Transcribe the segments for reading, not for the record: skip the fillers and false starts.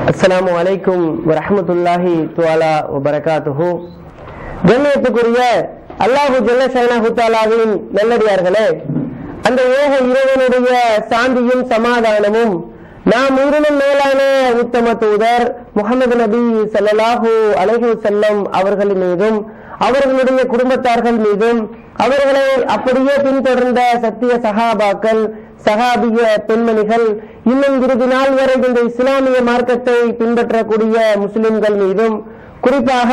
அஸ்ஸலாமு அலைக்கும் வரஹ்மத்துல்லாஹி துஆலா வபரகாத்துஹு. கண்ணியத்துக்குரிய அல்லாஹு ஜல்ல ஷஅனஹு தஆலாவின் நல்லடியார்களே, அந்த ஏக இறைவனுடைய சாந்தியும் சமாதானமும் நாம் உயிரினும் மேலான உத்தம தூதர் முஹம்மது நபி ஸல்லல்லாஹு அலைஹி வஸல்லம் அவர்களின் மீதும் அவர்களுடைய குடும்பத்தார்கள் மீதும் அவர்களை அப்படியே பின்தொடர்ந்த சத்திய சஹாபாக்கள், சஹாபிய பெண்மணிகள், இன்னும் இறுதி நாள் வரை இந்த இஸ்லாமிய மார்க்கத்தை பின்பற்றக்கூடிய முஸ்லிம்கள் மீதும், குறிப்பாக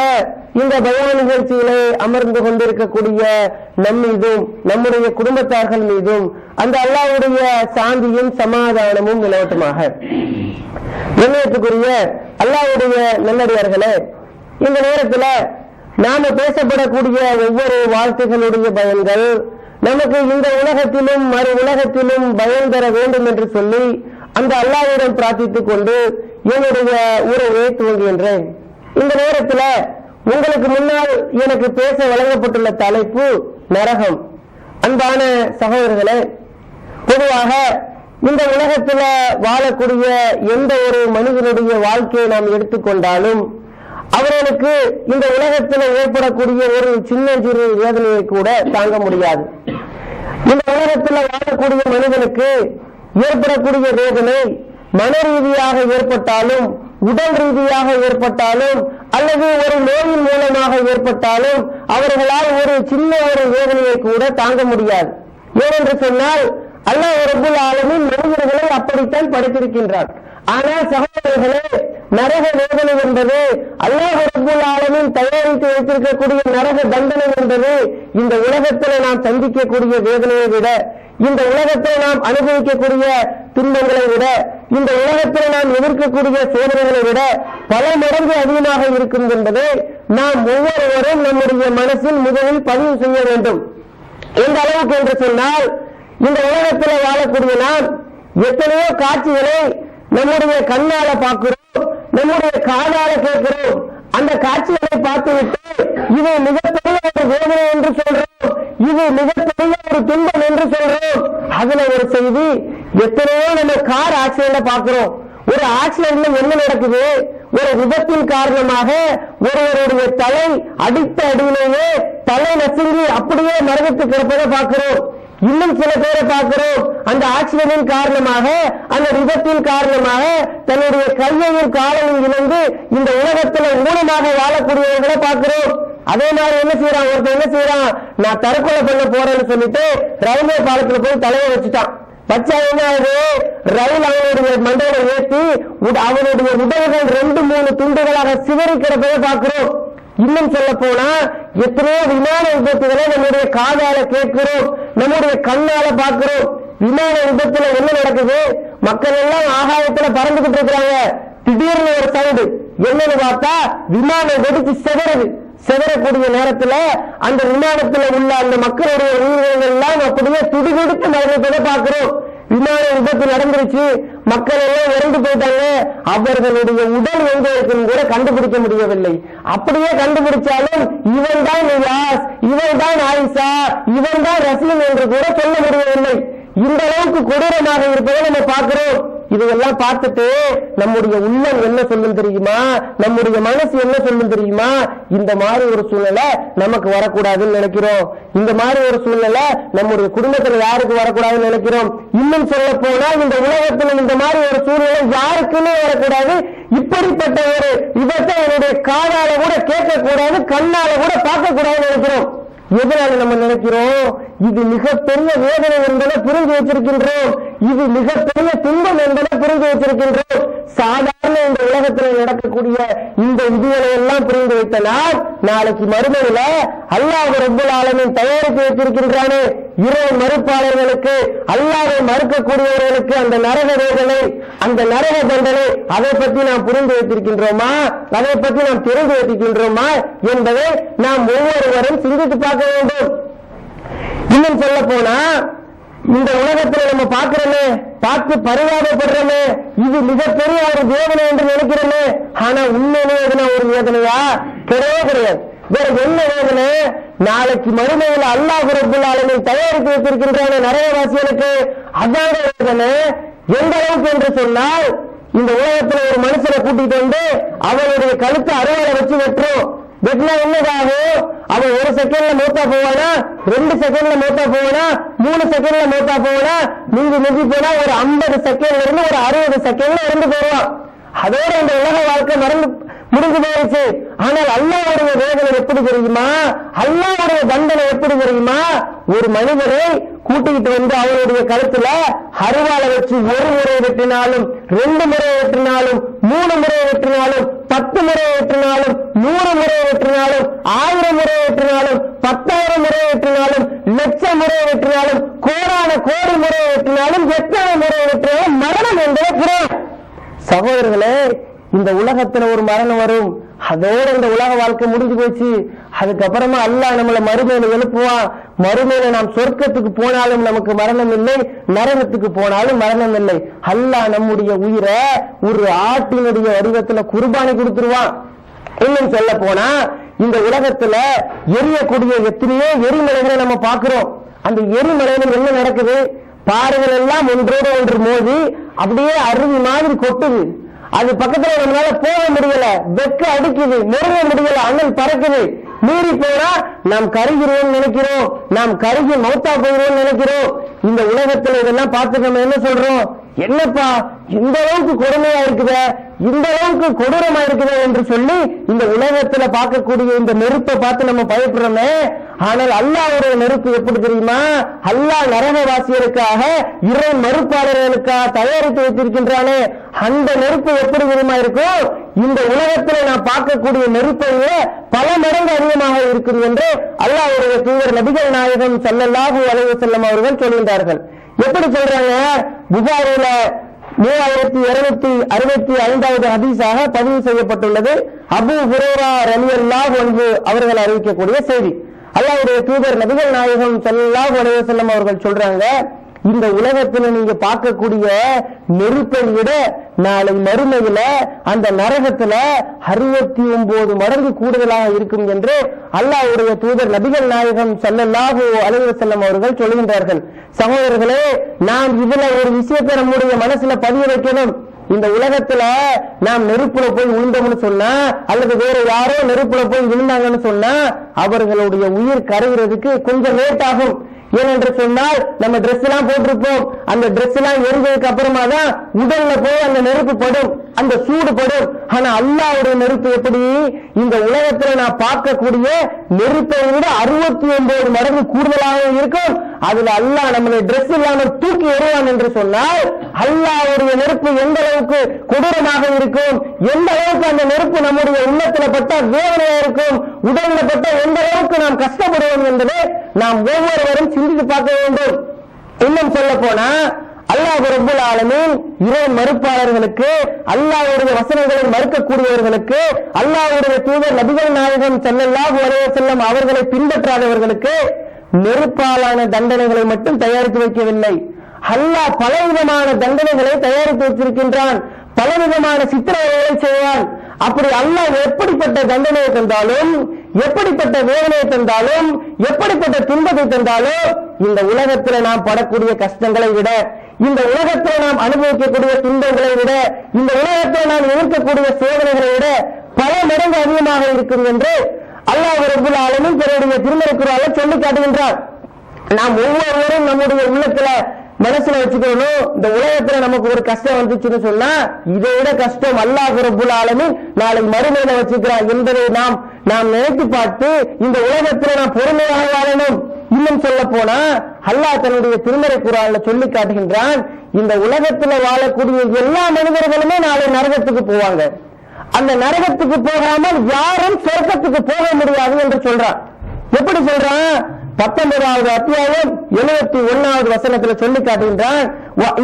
இந்த பயான் நிகழ்ச்சியிலே அமர்ந்து கொண்டிருக்கக்கூடிய நம் மீதும் நம்முடைய குடும்பத்தார்கள் மீதும் அந்த அல்லாஹ்வுடைய சாந்தியும் சமாதானமும் நிலவட்டுமாக. கண்ணியத்துக்குரிய அல்லாஹ்வுடைய நல்லடியார்களே, இந்த நேரத்தில் நாம பேசப்படக்கூடிய ஒவ்வொரு வார்த்தைகளுடைய பயன்கள் நமக்கு இந்த உலகத்திலும் மறு உலகத்திலும் பயன் தர வேண்டும் என்று சொல்லி அந்த அல்லாஹ்விடம் பிரார்த்தித்துக் கொண்டு என்னுடைய உரையை துவங்குகின்றேன். இந்த நேரத்தில் உங்களுக்கு முன்னால் எனக்கு பேச வழங்கப்பட்டுள்ள தலைப்பு நரகம். அன்பான சகோதரர்களே, பொதுவாக இந்த உலகத்தில் வாழக்கூடிய எந்த ஒரு மனிதனுடைய வாழ்க்கையை நாம் எடுத்துக்கொண்டாலும் அவர்களுக்கு இந்த உலகத்தில் ஏற்படக்கூடிய ஒரு சின்ன சிறு வேதனையை கூட தாங்க முடியாது. இந்த உலகத்தில் வாழக்கூடிய மனிதனுக்கு ஏற்படக்கூடிய வேதனை மன ரீதியாக ஏற்பட்டாலும், உடல் ரீதியாக ஏற்பட்டாலும், அல்லது ஒரு நோயின் மூலமாக ஏற்பட்டாலும் அவர்களால் ஒரு சின்ன ஒரு வேதனையை கூட தாங்க முடியாது. ஏனென்று சொன்னால் அல்லாஹ் ரப்புல் ஆலமீன் மனிதர்களை அப்படித்தான் படைத்திருக்கின்றார். ஆனால் சகோதரர்களே, நரக வேதனை என்பது அல்லாஹ் ரப்புல் ஆலமீன் தயாரித்து வைத்திருக்கக்கூடிய நரக தண்டனை என்பது இந்த உலகத்தில் நாம் சந்திக்கக்கூடிய வேதனையை விட, இந்த உலகத்தில் நாம் அனுபவிக்கக்கூடிய துன்பங்களை விட, இந்த உலகத்தில் நாம் எதிர்க்கக்கூடிய சோதனைகளை விட பல மடங்கு அதிகமாக இருக்கும் என்பதை நாம் ஒவ்வொருவரும் நம்முடைய மனசில் முதலில் பதிவு செய்ய வேண்டும். எந்த அளவுக்கு என்று சொன்னால், இந்த உலகத்தில் வாழக்கூடிய நாம் எத்தனையோ காட்சிகளை நம்முடைய கண்ணால பார்க்கிறோம், நம்முடைய காதால கேட்கிறோம். அந்த காட்சிகளை பார்த்துவிட்டு இது மிகப்பெரிய ஒரு வேதனை என்று சொல்றோம், இது மிகப்பெரிய ஒரு துன்பம் என்று சொல்றோம். அதுல ஒரு செய்தி, எத்தனையோ நம்ம கார் ஆக்சிடென்ட பார்க்கிறோம். ஒரு ஆக்சிடென்ட்ல என்ன நடக்குது? ஒரு விபத்தின் காரணமாக ஒருவருடைய தலை அடித்த அடியிலேயே தலை நசுங்கி அப்படியே மரணத்து கிடப்பதை பார்க்கிறோம். இன்னும் சில பேரை பார்க்கிறோம், அந்த ஆக்சிடென்டின் காரணமாக, அந்த விபத்தின் காரணமாக தன்னுடைய கையையும் காலையும் இழந்து இந்த உலகத்துல ஊனமாக வாழக்கூடியவர்களை பார்க்கிறோம். அதே மாதிரி என்ன செய்யறான், ஒருத்தர் என்ன செய்யறான், நான் தற்கொலை பண்ண போறேன்னு சொல்லிட்டு ரயில்வே பாலத்துல போய் தலையை வச்சுட்டான். வச்சா என்ன ஆகுது, ரயில் அவனுடைய மண்டையில ஏற்றி அவனுடைய உடல்கள் 2-3 துண்டுகளாக சிதறி கிடப்பதை பார்க்கிறோம். இன்னும் சொல்ல போனா எத்தனையோ விமான விபத்துகளை நம்முடைய காதால கேட்கிறோம், நம்முடைய கண்ணால பார்க்கிறோம். விமான விபத்துல என்ன நடக்குது, மக்கள் எல்லாம் ஆகாயத்துல பறந்துகிட்டு இருக்கிறாங்க. திடீர்னு ஒரு சவுண்டு, என்னன்னு பார்த்தா விமானம் வெடிச்சு செதறது. செதறக்கூடிய நேரத்துல அந்த விமானத்துல உள்ள அந்த மக்களுடைய உயிர்கள் எல்லாம் அப்படியே துடிதுடித்து மரணத்தை பார்க்கிறோம். விமான விபத்து நடந்துருச்சு, மக்கள் எல்லாம் இறந்து போயிட்டாங்க. அவர்களுடைய உடல் எங்க இருக்குன்னு கூட கண்டுபிடிக்க முடியவில்லை. அப்படியே கண்டுபிடிச்சாலும் இவன் தான் நியாஸ், இவன் தான் ஆயிஷா, இவன் தான் ரசீம் என்று கூட சொல்ல முடியவில்லை. இந்த அளவுக்கு கொடூரமாக இருப்பதை நம்ம பார்க்கிறோம். இதையெல்லாம் பார்த்துட்டு நம்முடைய உள்ளம் என்ன சொல்லும் தெரியுமா, நம்முடைய மனசு என்ன சொல்லும் தெரியுமா? இந்த மாதிரி ஒரு சூழ்நிலை நமக்கு வரக்கூடாதுன்னு நினைக்கிறோம். இந்த மாதிரி ஒரு சூழ்நிலை நம்முடைய குடும்பத்துல யாருக்கு வரக்கூடாதுன்னு நினைக்கிறோம். இன்னும் சொல்ல போனா இந்த உலகத்துல இந்த மாதிரி ஒரு சூழ்நிலை யாருக்குமே வரக்கூடாது. இப்படிப்பட்ட ஒரு விபத்தை என்னுடைய காதால கூட கேட்கக்கூடாது, கண்ணால கூட பார்க்க கூடாதுன்னு நினைக்கிறோம். எதனால நம்ம நினைக்கிறோம், இது மிகப்பெரிய வேதனை என்பதை புரிந்து வச்சிருக்கின்றோம், இது மிகப்பெரிய துன்பம் என்பதை புரிந்து வச்சிருக்கின்றோம். சாதாரண இந்த உலகத்தில் நடக்கக்கூடிய இந்த விதிகளை எல்லாம் புரிந்து வைத்தனால் நாளைக்கு மறுமையில அல்லாஹ் ரப்புல் ஆலமீன் தயாரித்து வைத்திருக்கின்றானே இறை மறுப்பாளர்களுக்கு, அல்லாஹ்வை மறுக்கக்கூடியவர்களுக்கு அந்த நரக வேதனை, அந்த நரக தண்டனை, அதை பற்றி நாம் புரிந்து வைத்திருக்கின்றோமா, அதை பற்றி நாம் தெரிந்து வைத்திருக்கின்றோமா என்பதை நாம் ஒவ்வொருவரும் சிந்தித்து பார்க்க வேண்டும். இன்னும் சொல்ல போனா இந்த உலகத்துல நம்ம பார்க்கிறோமே, பார்த்து பரிதாபப்படுறோமே, இது மிகப்பெரிய ஒரு வேதனை என்று நினைக்கிறோமே. ஆனா உண்மையிலே எதுனா ஒரு வேதனையா? கிடையவே கிடையாது. வேற என்ன வேதனை? நாளைக்கு மறுமையில் அல்லாஹ் ரப்புல் ஆலமீன் தயாரித்து வைத்திருக்கின்றான நரகவாசிகளுக்கு அதான வேதனை. எந்த அளவுக்கு என்று சொன்னால், இந்த உலகத்துல ஒரு மனுஷனை கூட்டிட்டு வந்து அவனுடைய கழுத்தை அறுவாலை வச்சு வெட்டுறோம். வெட்டினா என்னதாகும்? அவன் 1 செகண்ட்ல மூத்தா போவானா, 2 செகண்ட்ல மூத்தா போவானா, 3 செகண்ட்ல மூத்தா போவானா, மிஞ்சி போனா ஒரு 50 செகண்ட்ல இருந்து ஒரு 60 செகண்ட்ல இருந்து போவான். அதோட இந்த உலக வாழ்க்கை முடிஞ்சு போயிடுச்சு. ஆனால் அல்லாஹ்வுடைய வேதனை எப்படி தெரியுமா? அல்லாஹ்வுடைய தண்டனை எப்படி தெரியுமா? ஒரு மனிதரை கூட்டிக்கிட்டு வந்து அவருடைய கழுத்துல அருவாளை வச்சு 1 முறை வெட்டினாலும், 2 முறை வெட்டினாலும், 3 முறை வெட்டினாலும், 10 முறை வெட்டினாலும், 100 முறை வெட்டினாலும், 1000 முறை வெட்டினாலும், 10,000 முறை வெட்டினாலும், லட்சம் முறை வெட்டினாலும், கோடான கோடி முறை வெட்டினாலும், எத்தனை முறை வெட்டினாலும் மரணம் என்பது கிடையாது. சகோதரர்களே, இந்த உலகத்துல ஒரு மரணம் வரும். அதோட இந்த உலக வாழ்க்கை முடிஞ்சு போச்சு. அதுக்கப்புறமா அல்லாஹ் நம்மளை மறுமையில எழுப்புவான். மறுமையில நாம் சொர்க்கத்துக்கு போனாலும் நமக்கு மரணம் இல்லை, நரகத்துக்கு போனாலும் மரணம் இல்லை. அல்லாஹ் நம்முடைய உயிரை ஒரு ஆட்டினுடைய வடிவத்துல குர்பானி கொடுத்துருவான். இன்னும் சொல்ல போனா இந்த உலகத்துல எரியக்கூடிய எத்தனையோ எரிமலைகளை நம்ம பார்க்கிறோம். அந்த எரிமலையில என்ன நடக்குது? பாறைகள் எல்லாம் ஒன்றோடு ஒன்று மோதி அப்படியே அருவி மாதிரி கொட்டுது. அது பக்கத்துல நம்மளால போக முடியல, வெக்க அடிக்குது, நெருங்க முடியல, அண்ணல் பறக்குது. மீறி போனா நாம் கருகிறோம் நினைக்கிறோம், நாம் கருகி மௌத்தா போகிறோம் நினைக்கிறோம். இந்த உலகத்துல இதெல்லாம் பார்த்து நம்ம என்ன சொல்றோம்? என்னப்பா இந்த அளவுக்கு கொடுமையா இருக்குத, இந்த அளவுக்கு கொடூரமா இருக்குத என்று சொல்லி இந்த உலகத்துல பார்க்கக்கூடிய இந்த நெருப்பை பார்த்து நம்ம பயப்படுறோமே. ஆனால் அல்லாஹ்வுடைய நெருப்பு எப்படி தெரியுமா? அல்லாஹ் நரகவாசியருக்காக, இறை மறுப்பாளர்களுக்காக தயாரித்து வைத்திருக்கின்றானே, அந்த நெருப்பு எப்படி தெரியுமா இருக்கும்? இந்த உலகத்துல நான் பார்க்கக்கூடிய நெருப்பை பல மடங்கு அதிகமாக இருக்கும் என்று அல்லாஹ்வுடைய தூதர் நபிகள் நாயகம் ஸல்லல்லாஹு அலைஹி வஸல்லம் அவர்கள் சொல்கின்றார்கள். எப்படி சொல்றாங்க? புகாரில 3265வது ஹதீஸாக பதிவு செய்யப்பட்டுள்ளது. அபூ ஹுரைரா ரலியல்லாஹு அன்ஹு அவர்கள் அறிவிக்கக்கூடிய செய்தி. அல்லாஹ்வுடைய தூதர் நபிகள் நாயகம் ஸல்லல்லாஹு அலைஹி வஸல்லம் அவர்கள் சொல்றாங்க, இந்த உலகத்துல நீங்க பார்க்கக்கூடிய நெருப்பை விட நாளை மறுமையில அந்த நரகத்துல 69 மடங்கு கூடுதலாக இருக்கும் என்று அல்லாஹ்வுடைய தூதர் நபிகள் நாயகம் ஸல்லல்லாஹு அலைஹி வஸல்லம் அவர்கள் சொல்கின்றார்கள். சகோதரர்களே, நாம் இதுல ஒரு விஷயத்தை நம்முடைய மனசுல பதிய வைக்கணும். இந்த உலகத்துல நாம் நெருப்புல போய் விழுந்தோம்னு சொன்னா, அல்லது வேற யாரோ நெருப்புல போய் விழுந்தாங்கன்னு சொன்னா, அவர்களுடைய உயிர் கரைகிறதுக்கு கொஞ்சம் லேட் ஆகும். ஏனென்று சொன்னால் நம்ம டிரெஸ் எல்லாம் போட்டிருப்போம். அந்த டிரெஸ் எல்லாம் எரிஞ்சதுக்கு அப்புறமா தான் உடல்ல போய் அந்த நெருப்பு படும், அந்த சூடு படும். ஆனா அல்லாஹ்வுடைய நெருப்பு எப்படி? இந்த உலகத்துல நான் பார்க்கக்கூடிய நெருப்பை விட 69 மடங்கு கூடுதலாக இருக்கும். அதுல அல்லாஹ் நம்மளை டிரெஸ் இல்லாமல் தூக்கி எறிவான் என்று சொன்னால் அல்லாஹ்வுடைய நெருப்பு எந்த அளவுக்கு கொடூரமாக இருக்கும், எந்த அளவுக்கு அந்த நெருப்பு நம்முடைய உள்ளத்துல பட்ட வேதனையா இருக்கும், உடல்ல பட்ட எந்த அளவுக்கு நாம் கஷ்டப்படுவோம் என்பதை நாம் ஒவ்வொருவரும் சிந்தித்து பார்க்க வேண்டும். இன்னும் சொல்ல போனா அல்லாஹ் ரப்பல் ஆலமீன் இறை மறுப்பாளர்களுக்கு, அல்லாஹ்வுடைய வசனங்களை மறுக்கக்கூடியவர்களுக்கு, அல்லாஹ்வுடைய தூதர் நபிகள் நாயகம் ஸல்லல்லாஹு அலைஹி வஸல்லம் அவர்களை பின்பற்றாதவர்களுக்கு நெருப்பாலான தண்டனைகளை மட்டும் தயாரித்து வைக்கவில்லை. அல்லாஹ் பலவிதமான தண்டனைகளை தயாரித்து வச்சிருக்கின்றான், பலவிதமான சித்திரவதைகளை செய்வான். அப்படி அல்லாஹ் எப்படிப்பட்ட தண்டனையை தந்தாலும், எப்படிப்பட்ட வேதனையை தந்தாலும், எப்படிப்பட்ட துன்பத்தை தந்தாலும், இந்த உலகத்துல நாம் படக்கூடிய கஷ்டங்களை விட, இந்த உலகத்துல நாம் அனுபவிக்கக்கூடிய துன்பங்களை விட, இந்த உலகத்தில் நாம் எதிர்க்கக்கூடிய சோதனைகளை விட பல மடங்கு அதிகமாக இருக்கும் என்று அல்லாஹ் ரப்பல் ஆலமீன் தன்னுடைய திருமறை குர்ஆன்ல சொல்லி காட்டுகின்றார். நாம் ஒவ்வொருவரும் நம்முடைய உள்ளத்துல மனசுல வச்சுக்கணும், இந்த உலகத்துல நமக்கு ஒரு கஷ்டம் வந்துச்சுன்னு சொன்னா இதை விட கஷ்டம் அல்லாஹ் ரப்பல் ஆலமீன் நாளை மறுமையில வச்சுக்கிறான் என்பதை நாம் நினைத்து பார்த்து இந்த உலகத்துல நாம் பொறுமையாக வாழணும். இன்னும் சொல்ல போனா அல்லாஹ் தன்னுடைய திருமறை குர்ஆன்ல சொல்லி காட்டுகின்றான், இந்த உலகத்துல வாழக்கூடிய எல்லா மனிதர்களுமே நாளை நரகத்துக்கு போவாங்க. அந்த நரகத்துக்கு போகாமல் யாரும் சொர்க்கத்துக்கு போக முடியாது என்று சொல்றான். எப்படி சொல்றான்? 19வது அத்தியாயம் 71வது வசனத்துல சொல்லி காட்டுகின்றான்,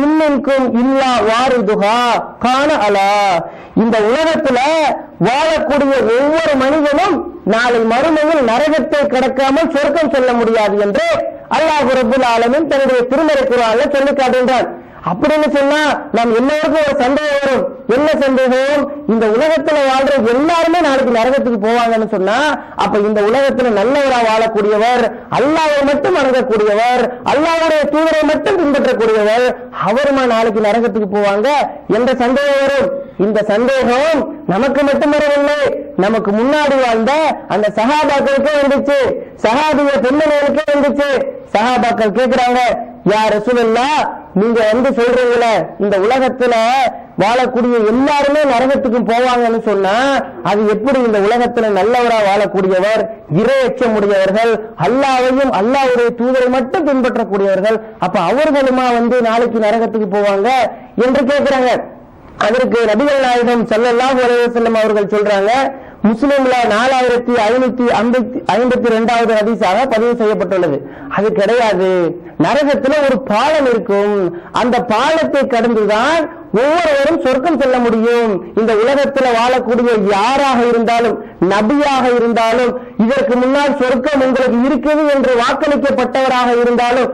இன்னும் இல்லா வாரிதுஹா கான அலா. இந்த உலகத்துல வாழக்கூடிய ஒவ்வொரு மனிதனும் நாளை மறுமையில் நரகத்தை கடக்காமல் சொர்க்கம் செல்ல முடியாது என்று அல்லாஹ் ரப்பல் ஆலமீன் தன்னுடைய திருமறை குர்ஆன்ல சொல்லி காட்டுகின்றான். அப்படின்னு சொன்னா நாம் எல்லாருக்கும் ஒரு சந்தேகம் வரும். என்ன சந்தேகம்? இந்த உலகத்துல வாழ்ற எல்லாருமே நாளைக்கு நரகத்துக்கு போவாங்கன்னு சொன்னா, அப்ப இந்த உலகத்துல நல்லவரா வாழக்கூடியவர், அல்லாஹ்வை மட்டும் வணங்கக்கூடியவர், அல்லாஹ்வுடைய தூதரை மட்டும் பின்பற்றக்கூடியவர், அவருமா நாளைக்கு நரகத்துக்கு போவாங்க என்ற சந்தேகம் வரும். இந்த சந்தேகம் நமக்கு மட்டும் வரவில்லை, நமக்கு முன்னாடி வாழ்ந்த அந்த சஹாபாக்களுக்கே வந்துச்சு, சஹாபிய பெண்மணிகளுக்கே வந்துச்சு. சஹாபாக்கள் கேட்கிறாங்க, யா ரசூலுல்லாஹ், நீங்க சொல்றீங்களே இந்த உலகத்துல வாழக்கூடிய எல்லாருமே நரகத்துக்கும் போவாங்கன்னு சொன்னா, அது எப்படி? இந்த உலகத்துல நல்லவரா வாழக்கூடியவர், இறை அச்சமுடையவர்கள், அல்லாஹ்வையும் அல்லாஹ்வுடைய தூதரை மட்டும் பின்பற்றக்கூடியவர்கள், அப்ப அவர்களுமா நாளைக்கு நரகத்துக்கு போவாங்க என்று கேட்கிறாங்க. அதற்கு நபிகள் நாயகம் ஸல்லல்லாஹு அலைஹி வஸல்லம் அவர்கள் சொல்றாங்க, முஸ்லிம்ல 4552வது ஹதீஸாக பதிவு செய்யப்பட்டுள்ளது. அது கிடையாது. நரகத்துல ஒரு பாலம் இருக்கும், அந்த பாலத்தை கடந்துதான் ஒவ்வொருவரும் சொர்க்கம் செல்ல முடியும். இந்த உலகத்துல வாழக்கூடிய யாராக இருந்தாலும், நபியாக இருந்தாலும், இதற்கு முன்னால் சொர்க்கம் உங்களுக்கு இருக்குது என்று வாக்களிக்கப்பட்டவராக இருந்தாலும்,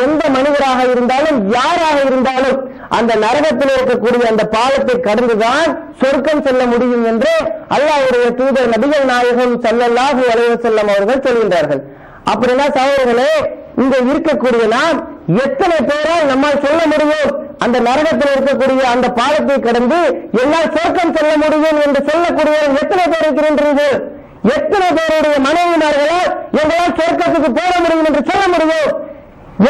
எந்த மனிதராக இருந்தாலும், யாராக இருந்தாலும், அந்த நரகத்தில் இருக்கக்கூடிய அந்த பாலத்தை கடந்துதான் சொர்க்கம் செல்ல முடியும் என்று அல்லாஹ்வுடைய தூதர் நபிகள் நாயகம் ஸல்லல்லாஹு அலைஹி வஸல்லம் அவர்கள் சொல்கின்றார்கள். அப்படின்னா சகோதரர்களே, இங்க இருக்கக்கூடிய நாம் எத்தனை பேரால் நம்மால் சொல்ல முடியும் அந்த நரகத்தில் இருக்கக்கூடிய அந்த பாலத்தை கடந்து என்னால் சொர்க்கம் செல்ல முடியும் என்று சொல்லக்கூடிய எத்தனை பேர் இருக்கின்றீர்கள்? எத்தனை பேருடைய மனைவிமார்களால் எங்களால் சொர்க்கத்துக்கு போக முடியும் என்று சொல்ல முடியும்?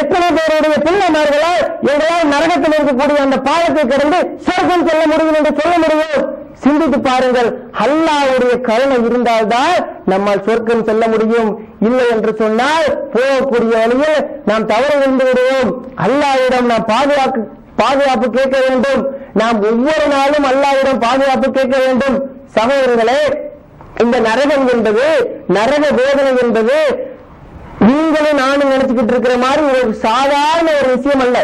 எத்தனை பேருடைய பிள்ளைமார்களால் எங்களால் நரகத்தில் இருக்கக்கூடிய அந்த பாலத்தை கடந்து சொர்க்கம் செல்ல முடியும் என்று சொல்ல முடியும்? சிந்தித்து பாருங்கள். அல்லாஹ்வுடைய கருணை இருந்தால்தான் நம்மால் சொர்க்கம் செல்ல முடியும். இல்லை என்று சொன்னால் போகக்கூடிய வழியில் நாம் தவறு விழுந்து விடுவோம். அல்லாஹ்விடம் நாம் பாதுகாப்பு கேட்க வேண்டும். நாம் ஒவ்வொரு நாளும் அல்லாஹ்விடம் பாதுகாப்பு கேட்க வேண்டும். சகோதரர்களே, இந்த நரகம் என்பது, நரக வேதனை என்பது நீங்களும் நானும் நினைச்சுக்கிட்டு இருக்கிற மாதிரி ஒரு சாதாரண ஒரு விஷயம் அல்ல.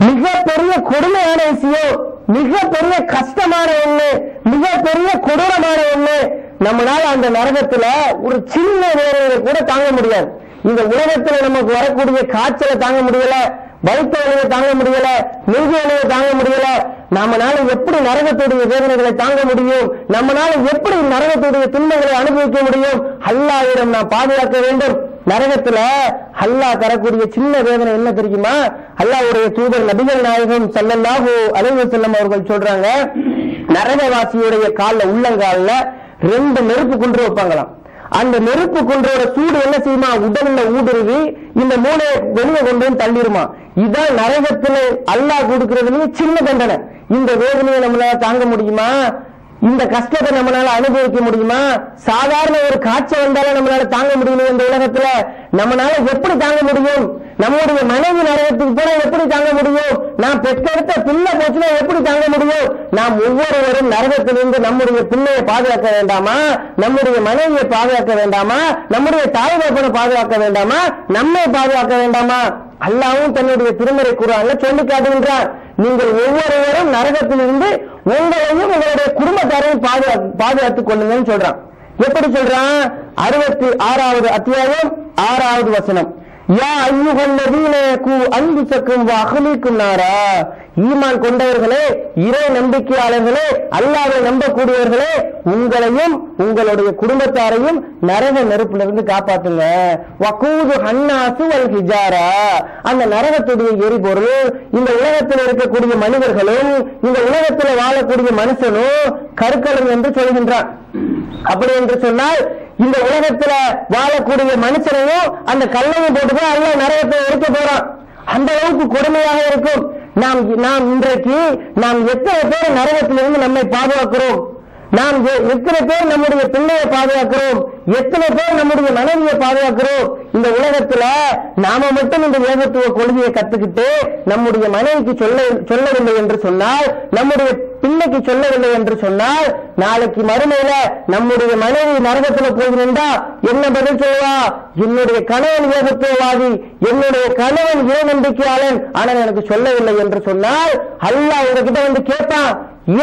மிகப்பெரிய கொடுமையான விஷயம், மிகப்பெரிய கஷ்டமான ஒண்ணு, மிகப்பெரிய கொடூரமான ஒண்ணு. நம்மளால அந்த நரகத்துல ஒரு சின்ன வேதனையை கூட தாங்க முடியாது. இந்த உலகத்துல நமக்கு வரக்கூடிய காய்ச்சலை தாங்க முடியல, வயிற்று வலியை தாங்க முடியல, நெஞ்சு வலியை தாங்க முடியல. நம்மளால எப்படி நரகத்துடைய வேதனைகளை தாங்க முடியும்? நம்மளால எப்படி நரகத்துடைய துன்பங்களை அனுபவிக்க முடியும்? அல்லாஹ்விடம் நாம் பாதுகாக்க வேண்டும். நரகத்துல அல்லாஹ் தரக்கூடிய சின்ன வேதனை என்ன தெரியுமா? அல்லாஹ்வுடைய தூதர் நபிகள் நாயகம் ஸல்லல்லாஹு அலைஹி வஸல்லம் அவர்கள் சொல்றாங்க, நரகவாசியுடைய கால்ல, உள்ளங்கால்ல 2 நெருப்பு குன்று வைப்பாங்களாம். அந்த நெருப்பு குன்றோட சூடு என்ன செய்யுமா? உடல்ல ஊடுருவி இந்த மூளை வெளியே கொண்டு வந்து தள்ளிருமா. இதான் நரகத்துல அல்லாஹ் கொடுக்கிறதுலயே சின்ன தண்டனை. இந்த வேதனையை நம்மளால தாங்க முடியுமா? இந்த கஷ்டத்தை நம்மளால அனுபவிக்க முடியுமா? சாதாரண ஒரு காய்ச்சல் வந்தாலும் நம்மளால தாங்க முடியுமா? இந்த உலகத்துல நம்மளால எப்படி தாங்க முடியும்? நம்முடைய மனைவி நரகத்துக்கு போனா எப்படி தாங்க முடியும்? நாம் பெற்றெடுத்த பிள்ளை போச்சுன்னா எப்படி தாங்க முடியும்? நாம் ஒவ்வொருவரும் நரகத்திலிருந்து நம்முடைய பிள்ளையை பாதுகாக்க வேண்டாமா? நம்முடைய மனைவியை பாதுகாக்க வேண்டாமா? நம்முடைய தாய் தகப்பனை பாதுகாக்க வேண்டாமா? நம்மை பாதுகாக்க வேண்டாமா? அல்லாஹ்வும் தன்னுடைய திருமறை குர்ஆன்ல சொல்லி காட்டுகின்றார், நீங்கள் ஒவ்வொருவரும் நரகத்திலிருந்து உங்களையும் உங்களுடைய குடும்பத்தாரையும் பாதுகாத்துக் கொள்ளுங்கன்னு சொல்றான். எப்படி சொல்றான்? 66வது அத்தியாயம் 6வது வசனம், யா அய்யுஹல்லதீன யகு அன்ஃபுஸக்கும் வ அஹ்லீக்கும் நாரா. ஈமான் கொண்டவர்களே, இறை நம்பிக்கையாளர்களே, அல்லாஹ்வை நம்பக்கூடியவர்களே, உங்களையும் உங்களுடைய குடும்பத்தாரையும் நரக நெருப்பிலிருந்து காப்பாத்துங்க. வகூது ஹன்னாசு வல் ஹிஜாரா. அந்த நரகத்துடைய எரிபொருள் இந்த உலகத்தில் இருக்கக்கூடிய மனிதர்களும் இந்த உலகத்தில் வாழக்கூடிய மனுஷனும் கற்களும் என்று சொல்கின்றான். அப்படி என்று சொன்னால் இந்த உலகத்துல வாழக்கூடிய மனுஷனையும் அந்த கல்லையும் போட்டுதான் அல்லாஹ் நரகத்தை எரிக்க போறான். அந்த அளவுக்கு கொடுமையாக இருக்கும். நாம் இன்றைக்கு எத்தனை பேர் நரகத்திலிருந்து நம்மை பாதுகாக்கிறோம்? நாம் எத்தனை பேர் நம்முடைய பிள்ளையை பாதுகாக்கிறோம்? எத்தனை பேர் நம்முடைய மனைவியை பாதுகாக்கிறோம்? இந்த உலகத்துல நாம மட்டும் இந்த ஏகத்துவ கொள்கையை கத்துக்கிட்டு நம்முடைய மனைவிக்கு சொல்லவில்லை என்று சொன்னால், நம்முடைய பிள்ளைக்கு சொல்லவில்லை என்று சொன்னால், நாளைக்கு மறுமையில நம்முடைய மனைவி நரகத்துல போகிறா என்ன பதில் சொல்லுவா? என்னுடைய கணவன் ஏகத்துவவாதி, என்னுடைய கணவன் இறை நம்பிக்கையாளன், ஆனால் எனக்கு சொல்லவில்லை என்று சொன்னால் அல்லாஹ் உங்ககிட்ட வந்து கேட்பான்,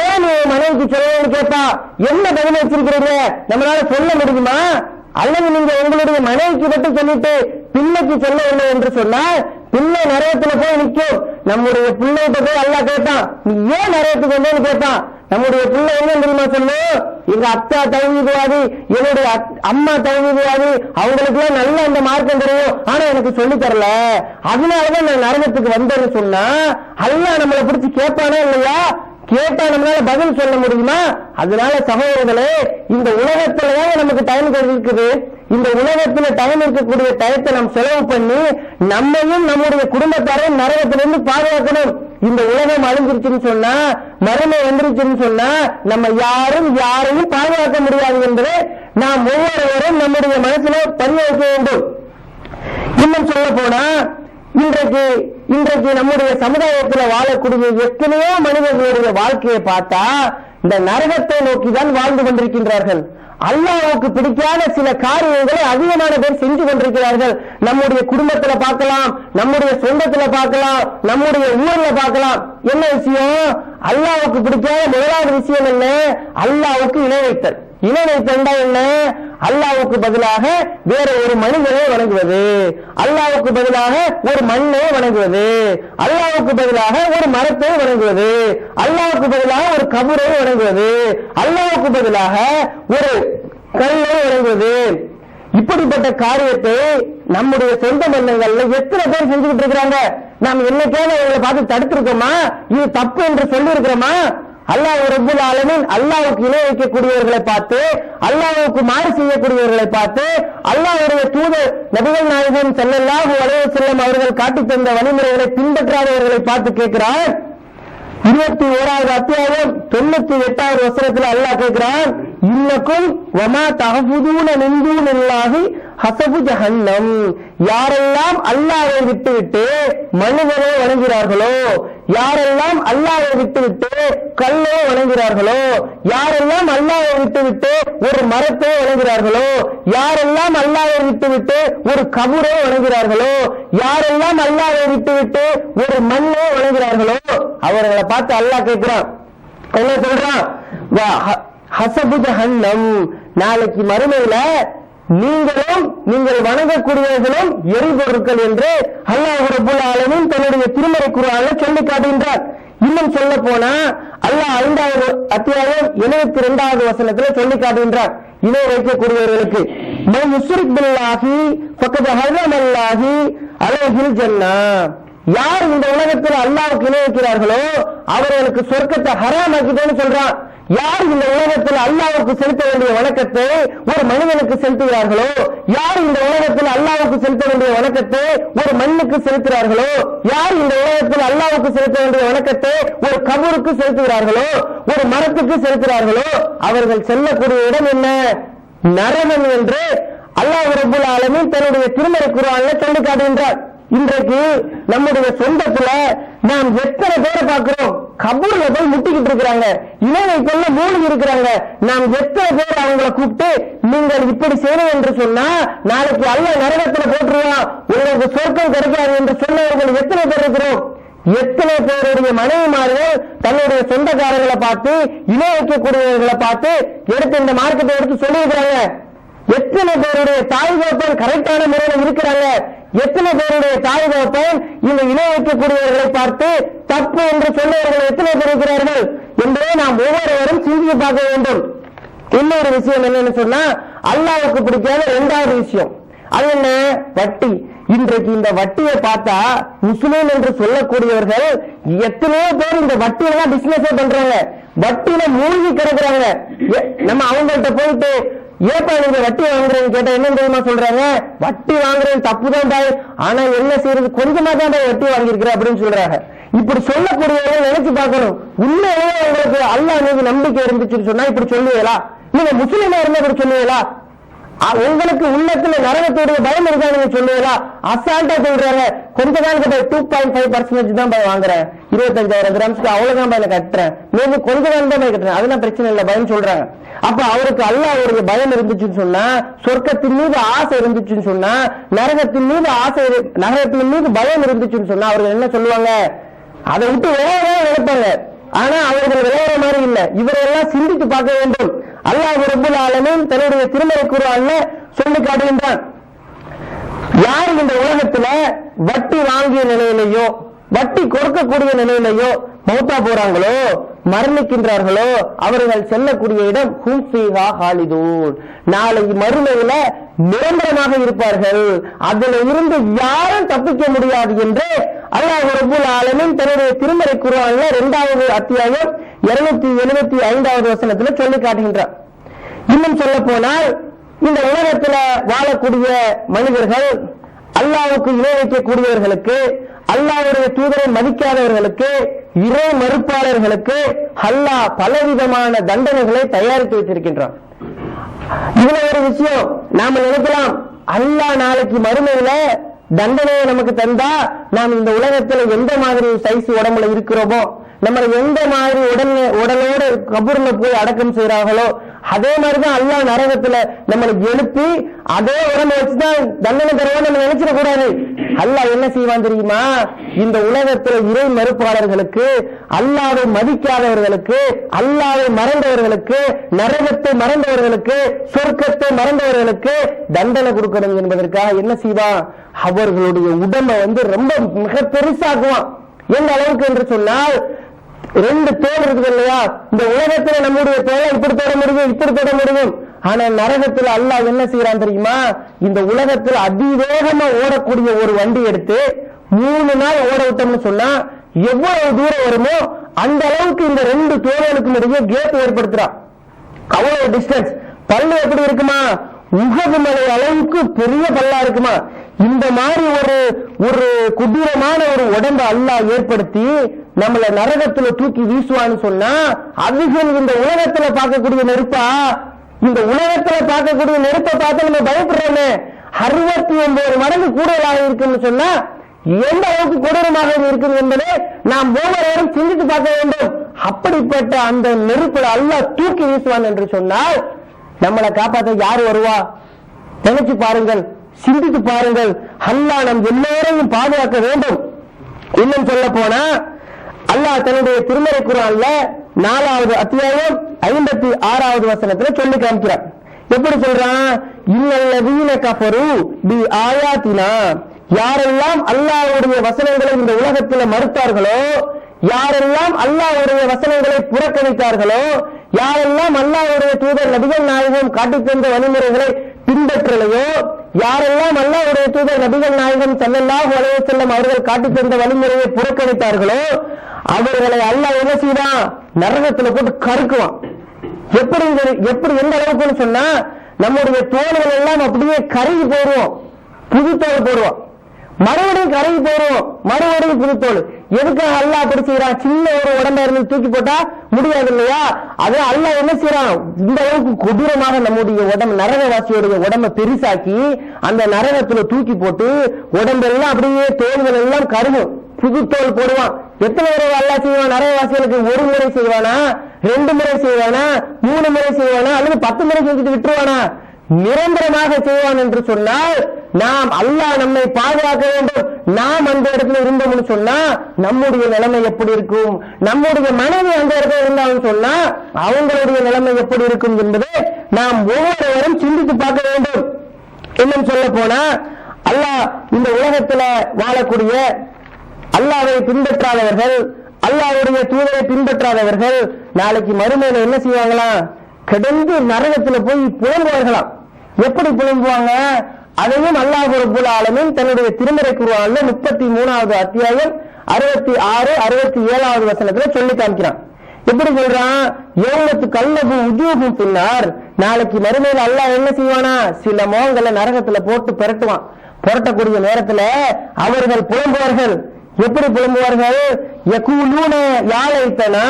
ஏன் மனைவிக்கு சொல்லணும்னு கேட்பா. என்ன பதில் வச்சிருக்கிறீங்க? நம்மளால சொல்ல முடியுமா? அல்லது நீங்க உங்களுடைய மனைவிக்கு மட்டும் சொல்லிட்டு பிள்ளைக்கு சொல்லவில்லை என்று சொன்னால் பிள்ளை நரகத்துல போய் நிற்கும். நம்முடைய பிள்ளைகிட்ட போய் அல்லாஹ் கேட்டான், நீ ஏன் நரகத்துக்கு வந்தேன்னு கேட்டான். நம்முடைய பிள்ளை என்ன தெரியுமா சொல்லு, எங்க அத்தா தௌஹீத்வாதி, என்னுடைய அம்மா தௌஹீத்வாதி, அவங்களுக்கு எல்லாம் நல்ல அந்த மார்க்கம் தெரியும், ஆனா எனக்கு சொல்லி தரல, அதனாலதான் நான் நரகத்துக்கு வந்தேன்னு சொன்னா அல்லாஹ் நம்மளை பிடிச்சி கேட்பானா இல்லையா? கேட்டா நம்மளால பதில் சொல்ல முடியுமா? அதனால சகோதரர்களே, இந்த உலகத்துலதான் நமக்கு டைம் இருக்குது. இந்த உலகத்துல டைம் இருக்கக்கூடிய டயத்தை நாம் செலவு பண்ணி நம்மையும் நம்முடைய குடும்பத்தாரையும் நரகத்திலிருந்து பாதுகாக்கணும். இந்த உலகம் அழிஞ்சிருச்சுன்னு சொன்னா, மறுமை வந்துருச்சுன்னு சொன்னா நம்ம யாரையும் பாதுகாக்க முடியாது என்பதை நாம் ஒவ்வொருவரும் நம்முடைய மனசுல பதிய வைக்க வேண்டும். இன்னும் சொல்ல போனா, இன்றைக்கு நம்முடைய சமுதாயத்தில் வாழக்கூடிய எத்தனையோ மனிதர்களுடைய வாழ்க்கையை பார்த்தா இந்த நரகத்தை நோக்கிதான் வாழ்ந்து கொண்டிருக்கின்றார்கள். அல்லாஹ்வுக்கு பிடிக்காத சில காரியங்களை அதிகமான பேர் செஞ்சு கொண்டிருக்கிறார்கள். நம்முடைய குடும்பத்துல பார்க்கலாம், நம்முடைய சொந்தத்துல பார்க்கலாம், நம்முடைய ஊர்ல பார்க்கலாம். என்ன விஷயம்? அல்லாஹ்வுக்கு பிடிக்காத முதலாவது விஷயம் என்ன? அல்லாஹ்வுக்கு இணை வைத்தல். இணை வைத்தல் என்ன? அல்லாஹ்வுக்கு பதிலாக வேற ஒரு மனிதனை வணங்குவது, அல்லாஹ்வுக்கு பதிலாக ஒரு மண்ணை வணங்குவது, அல்லாஹ்வுக்கு பதிலாக ஒரு மரத்தை வணங்குவது, அல்லாஹ்வுக்கு பதிலாக ஒரு கபரை வணங்குவது, அல்லாஹ்வுக்கு பதிலாக ஒரு கல்லை வணங்குவது. இப்படிப்பட்ட காரியத்தை நம்முடைய சொந்த மன்னங்கள்ல எத்தனை பேர் செஞ்சுக்கிட்டு இருக்கிறாங்க? நாம் என்னைக்காவது அவங்களை பார்த்து தடுத்திருக்கோமா? இது தப்பு என்று சொல்லி இருக்கிறோமா? அல்லாஹ் ரப்பல் ஆலமீன் அல்லாஹ்வுக்கு இணை வைக்கக்கூடியவர்களை பார்த்து, அல்லாஹ்வுக்கு மாறு செய்யக்கூடியவர்களை பார்த்து, அல்லாஹ்வுடைய தூதர் நபிகள் நாயகம் ஸல்லல்லாஹு அலைஹி வஸல்லம் அவர்கள் காட்டித் தந்த வழிமுறைகளை பின்பற்றாதவர்களை பார்த்து கேட்கிறார். 21வது அத்தியாயம் 98வது வசனத்தில் அல்லாஹ் கேட்கிறான், இன்னக்கும் வமா தஹ்புதூன மின் தூனில்லாஹி ஹஸபு ஜஹன்னம். யாரெல்லாம் அல்லாஹ்வை விட்டுவிட்டு மனிதரை வணங்குகிறார்களோ, யாரெல்லாம் அல்லாஹ்வை விட்டுவிட்டு கல்லை வணங்குகிறார்களோ, யாரெல்லாம் அல்லாஹ்வை விட்டுவிட்டு ஒரு மரத்தை வணங்குகிறார்களோ, யாரெல்லாம் அல்லாஹ்வை விட்டுவிட்டு ஒரு கபரை வணங்குகிறார்களோ, யாரெல்லாம் அல்லாஹ்வை விட்டுவிட்டு ஒரு மண்ணை வணங்குகிறார்களோ, அவர்களை பார்த்து அல்லாஹ் கேட்கிறான், என்ன சொல்றான்? ஹஸபு ஜஹன்னம். நாளைக்கு மறுமையில நீங்கள் வணங்கக்கூடியவர்களும் எரிபொருட்கள் என்று அல்லாஹ் ரப்பல் ஆலமீன் தன்னுடைய திருமறை குர்ஆன்ல சொல்லி காட்டுகின்றார். இன்னும் சொல்ல போனா அல்லாஹ் 5வது அத்தியாயம் 72வது வசனத்துல சொல்லி காட்டுகின்றார், இணை வைக்கக்கூடியவர்களுக்கு மன் யுஷ்ரிக் பில்லாஹி ஃபக்கத் ஹர்ரமல்லாஹு அலைஹில் ஜன்னah. யார் இந்த உலகத்தில் அல்லாஹ்வுக்கு இணை வைக்கிறார்களோ அவர்களுக்கு சொர்க்கத்தை ஹராமாக்கிட்டேன்னு சொல்றான். யார் இந்த உலகத்தில் அல்லாஹ்வுக்கு செலுத்த வேண்டிய வணக்கத்தை ஒரு மனிதனுக்கு செலுத்துகிறார்களோ, யார் இந்த உலகத்தில் அல்லாஹ்வுக்கு செலுத்த வேண்டிய வணக்கத்தை ஒரு மண்ணுக்கு செலுத்துகிறார்களோ, யார் இந்த உலகத்தில் அல்லாஹ்வுக்கு செலுத்த வேண்டிய வணக்கத்தை ஒரு கபருக்கு செலுத்துகிறார்களோ, ஒரு மரத்துக்கு செலுத்துகிறார்களோ, அவர்கள் செல்லக்கூடிய இடம் என்ன? நரகம் என்று அல்லாஹ் ரப்பல் ஆலமீன் தன்னுடைய திருமறை குர்ஆன்ல சொல்லி காட்டுகின்றார். இன்றைக்கு நம்முடைய சொந்தத்துல நாம் எத்தனை பேரை பார்க்கிறோம் கபூர்ல போய் முட்டிக்கிட்டு இருக்கிறாங்க, இணை வைக்கல மூழ்கி இருக்கிறாங்க. நாம் எத்தனை பேர் அவங்களை கூப்பிட்டு நீங்கள் இப்படி செய்யணும் என்று சொன்னா நாளைக்கு அல்லாஹ் நரகத்துல போட்டுருவான், உங்களுக்கு சொர்க்கம் கிடைக்காது என்று சொன்னவர்கள் எத்தனை பேர் இருக்கிறோம்? எத்தனை பேருடைய மனைவிமார்கள் தன்னுடைய சொந்தக்காரர்களை பார்த்து இணை வைக்கக்கூடியவர்களை பார்த்து எடுத்து இந்த மார்க்கெட்டை எடுத்து சொல்லியிருக்கிறாங்க. எத்தனை பேருடைய தாய் தகப்பன் கரெக்டான முறையில் இருக்கிறாங்க, எத்தனை பேருடைய தாய் தகப்பன் இந்த இணை வைக்கக்கூடியவர்களை பார்த்து தப்பு என்று சொன்னவர்கள் எத்தனை பேர் இருக்கிறார்கள் என்பதை நாம் ஒவ்வொருவரும் சிந்தித்து பார்க்க வேண்டும். இன்னொரு விஷயம் என்னன்னு சொன்னா, அல்லாஹ்வுக்கு பிடிக்காத 2வது விஷயம் அது என்ன? வட்டி. இன்றைக்கு இந்த வட்டியை பார்த்தா முஸ்லீம் என்று சொல்லக்கூடியவர்கள் எத்தனையோ பேர் இந்த வட்டியில தான் பிசினஸே பண்றாங்க, வட்டியில மூழ்கி கிடக்குறாங்க. நம்ம அவங்கள்ட்ட போயிட்டு ஏப்பா நீங்க வட்டி வாங்குறேன்னு கேட்டா என்ன தெரியுமா சொல்றாங்க? வட்டி வாங்குறது தப்புதான் தாய், ஆனா என்ன செய்யறது, கொஞ்சமா தான் வட்டி வாங்கியிருக்கிற அப்படின்னு சொல்றாங்க. இப்படி சொல்லக்கூடியவர்கள் நினைச்சு பார்க்கணும், உண்மையிலேயே உங்களுக்கு அல்லாஹ் மீது நம்பிக்கை இருந்துச்சுன்னு சொன்னா இப்படி சொல்லுவீங்களா? நீங்க முஸ்லீமா இருந்தா இப்படி சொல்லுவீங்களா? உங்களுக்கு உள்ளத்துல நரகத்துடைய பயம் இருக்கா நீங்க சொல்லுவீங்களா? அசால்ட்டா சொல்றாங்க, கொஞ்ச நாள் கிட்ட 2.5% தான் போய் வாங்குறேன், 25,000 கிராம்ஸ்க்கு அவ்வளவுதான் போய் கட்டுறேன், மேலும் கொஞ்ச நாள் தான் போய் கட்டுறேன், அதெல்லாம் பிரச்சனை இல்லை பயம் சொல்றாங்க. அப்ப அவருக்கு அல்லாஹ்வுடைய பயம் இருந்துச்சுன்னு சொன்னா, சொர்க்கத்தின் மீது ஆசை இருந்துச்சுன்னு சொன்னா, நரகத்தின் மீது ஆசை, நரகத்தின் மீது பயம் இருந்துச்சுன்னு சொன்னா அவர்கள் என்ன சொல்லுவாங்க? அதை விட்டு வேற நினைப்பாங்க. ஆனா அவர்கள் விளையாட மாதிரி இல்லை, இவரெல்லாம் சிந்தித்து பார்க்க வேண்டும். அல்லாஹ் ரப்பல் ஆலமீன் தன்னுடைய திருமறை குர்ஆன்ல சொல்லி காட்டுகின்றான், யார் இந்த உலகத்துல வட்டி வாங்கிய நிலையிலையோ வட்டி கொடுக்கக்கூடிய நிலையிலையோ மௌத்தா போறாங்களோ, மரணிக்கின்றார்களோ, அவர்கள் செல்லக்கூடிய இடம் ஹும் ஃபீஹா ஹாலிதூன், நாளை மறுமையில நிரந்தரமாக இருப்பார்கள், அதுல இருந்து யாரும் தப்பிக்க முடியாது என்று அல்லாஹ் ரப்பல் ஆலமீன் தன்னுடைய திருமறை குர்ஆன்ல 2வது அத்தியாயம் 275வது வசனத்துல சொல்லி காட்டுகின்றார். இன்னும் சொல்ல போனால் இந்த உலகத்துல வாழக்கூடிய மனிதர்கள் அல்லாஹ்வுக்கு இணை வைக்கக்கூடியவர்களுக்கு, அல்லாஹ்வுடைய தூதரை மதிக்காதவர்களுக்கு, இறை மறுப்பாளர்களுக்கு அல்லாஹ் பலவிதமான தண்டனைகளை தயாரித்து வைத்திருக்கின்றான். இதுல ஒரு விஷயம் நாம நினைக்கலாம், அல்லாஹ் நாளைக்கு மறுமையில தண்டனையை நமக்கு தந்தா நாம் இந்த உலகத்துல எந்த மாதிரி சைஸ் உடம்புல இருக்கிறோமோ, நம்மளை எந்த மாதிரி உடலோடு கபூர்ல போய் அடக்கம் செய்யறாங்களோ அதே மாதிரிதான் அல்லாஹ் நரகத்துல நம்மளை எழுப்பி அதே உடம்ப வச்சுதான் தண்டனை தருவான்னு நம்ம நினைச்சிட கூடாது. அல்லாஹ் என்ன செய்வான் தெரியுமா? இந்த உலகத்துல இறை மறுப்பாளர்களுக்கு, அல்லாஹ்வை மதிக்காதவர்களுக்கு, அல்லாஹ்வை மறந்தவர்களுக்கு, நரகத்தை மறந்தவர்களுக்கு, சொர்க்கத்தை மறந்தவர்களுக்கு தண்டனை கொடுக்கணும் என்பதற்காக என்ன செய்வான்? அவர்களுடைய உடம்பை ரொம்ப மிக பெருசாக்குவான். எந்த அளவுக்கு என்று சொன்னால், 2 தோல் இருக்குது இல்லையா, இந்த உலகத்துல நம்முடைய தோலை இப்படி தொட முடியும், இப்படி தொட முடியும். ஆனா நரகத்துல அல்லாஹ் என்ன செய்யறான் தெரியுமா? இந்த உலகத்துல அதிவேகமா ஓடக்கூடிய ஒரு வண்டி எடுத்து 3 நாள் ஓட விட்டோம்னு சொன்னா எவ்வளவு தூரம் வருமோ அந்த அளவுக்கு இந்த 2 தோல்களுக்கும் இடையே கேப் ஏற்படுத்துறான். அவ்வளவு டிஸ்டன்ஸ். பல்லு எப்படி இருக்குமா? உகது மலை அளவுக்கு பெரிய பல்லா இருக்குமா? இந்த மாதிரி ஒரு குடீரமான ஒரு உடம்பை அல்லாஹ் ஏற்படுத்தி நம்மள நரகத்துல தூக்கி வீசுவான்னு சொன்னா, அதிகம் இந்த உலகத்துல பார்க்கக்கூடிய நெருப்பா? இந்த உலகத்துல பார்க்கக்கூடிய நெருப்பை பார்த்து நம்ம பயப்படுறோமே, 69 மடங்கு கூடுதலாக இருக்குன்னு சொன்னா எந்த அளவுக்கு கொடூரமாக இருக்குது என்பதை நாம் ஒவ்வொருவரும் சிந்தித்து பார்க்க வேண்டும். அப்படிப்பட்ட அந்த நெருப்புல அல்லாஹ் தூக்கி வீசுவான் என்று சொன்னால் நம்மளை காப்பாற்ற யாரு வருவா? நினைச்சு பாருங்கள், சிந்தித்து பாருங்கள். அல்லாஹ் நம் எல்லோரையும் பாதுகாக்க வேண்டும். இன்னும் சொல்ல போனா அல்லாஹ் தன்னுடைய திருமறை குர்ஆன்ல 4வது அத்தியாயம் 56வது வசனத்துல சொல்லி காமிக்கிறார். எப்படி சொல்றான்? இன்னல்லதீன கஃபரு பி ஆயாத்தினா, யாரெல்லாம் அல்லாஹ்வுடைய வசனங்களை இந்த உலகத்தில் மறுத்தார்களோ, யாரெல்லாம் அல்லாஹ்வுடைய வசனங்களை புறக்கணித்தார்களோ, யாரெல்லாம் அல்லாஹ்வுடைய தூதர் நபிகள் நாயகம் காட்டித் தந்த வழிமுறைகளை பின்பற்றலையோ, யாரெல்லாம் அல்லாஹ்வுடைய தூதர் நபிகள் நாயகம் ஸல்லல்லாஹு அலைஹி வஸல்லம் அவர்கள் காட்டித் தந்த வழிமுறையை புறக்கணித்தார்களோ அவர்களை அல்லாஹ் என்ன செய்வான்? நரகத்துல போட்டு கருக்குவான். எப்படி எந்த அளவுக்குன்னு சொன்னா, நம்முடைய தோள்கள் எல்லாம் அப்படியே கருகி போடுவோம், புது தோல் போடுவோம், மறுபடியும் கருகி போடுவோம், மறுபடியும் புது தோல். எதுக்காக அல்லாஹ் அப்படி செய்யறான்? சின்ன ஒரு உடம்பா இருந்து தூக்கி போட்டா முடியாது இல்லையா? அது அல்லாஹ் என்ன செய்யறான்? இந்த அளவுக்கு கொடூரமாக நம்முடைய உடம்பு, நரகவாசியுடைய உடம்பை பெருசாக்கி அந்த நரகத்துல தூக்கி போட்டு உடம்பெல்லாம் அப்படியே தோள்கள் எல்லாம் கருகும், புது தோல் போடுவான். எத்தனை தடவை அல்லாஹ் செய்வான்? நரகவாசிகளுக்கு 1 முறை செய்வானா, 2 முறை செய்வானா, 3 முறை செய்வானா, அல்லது 10 முறை செஞ்சுட்டு விட்டுருவானா? நிரந்தரமாக செய்வான் என்று சொன்னால் நாம் அல்லாஹ் நம்மை பாதுகாக்க வேண்டும். நாம் அந்த இடத்துல இருந்தோம்னு சொன்னா நம்முடைய நிலைமை எப்படி இருக்கும்? நம்முடைய மனைவி அந்த இடத்துல இருந்தாலும் சொன்னா அவங்களுடைய நிலைமை எப்படி இருக்கும் என்பதை நாம் ஒவ்வொருவரும் சிந்தித்து பார்க்க வேண்டும். இன்னும் சொல்ல போனா அல்லாஹ் இந்த உலகத்துல வாழக்கூடிய அல்லாஹ்வை பின்பற்றாதவர்கள், அல்லாஹ்வுடைய தூதரை பின்பற்றாதவர்கள் நாளைக்கு மறுமையில என்ன செய்வாங்களாம்? கிடந்து நரகத்துல போய் புலம்புவார்களாம். எப்படி புலம்புவாங்க? அதையும் அல்லாஹ் ரப்பல் ஆலமீன் தன்னுடைய திருமறை குர்ஆன்ல 33வது அத்தியாயம் 66, 67வது வசனத்துல சொல்லி காமிக்கிறான். எப்படி சொல்றான்? யௌமத்து கல்லபு உஜூஹும் பின்னார், நாளைக்கு மறுமையில அல்லாஹ் என்ன செய்வானா? சில முகங்களை நரகத்துல போட்டு பெரட்டுவான். புரட்டக்கூடிய நேரத்துல அவர்கள் புலம்புவார்கள். எப்படி புலம்புவார்கள்? யகூலூன யா லைத்தனா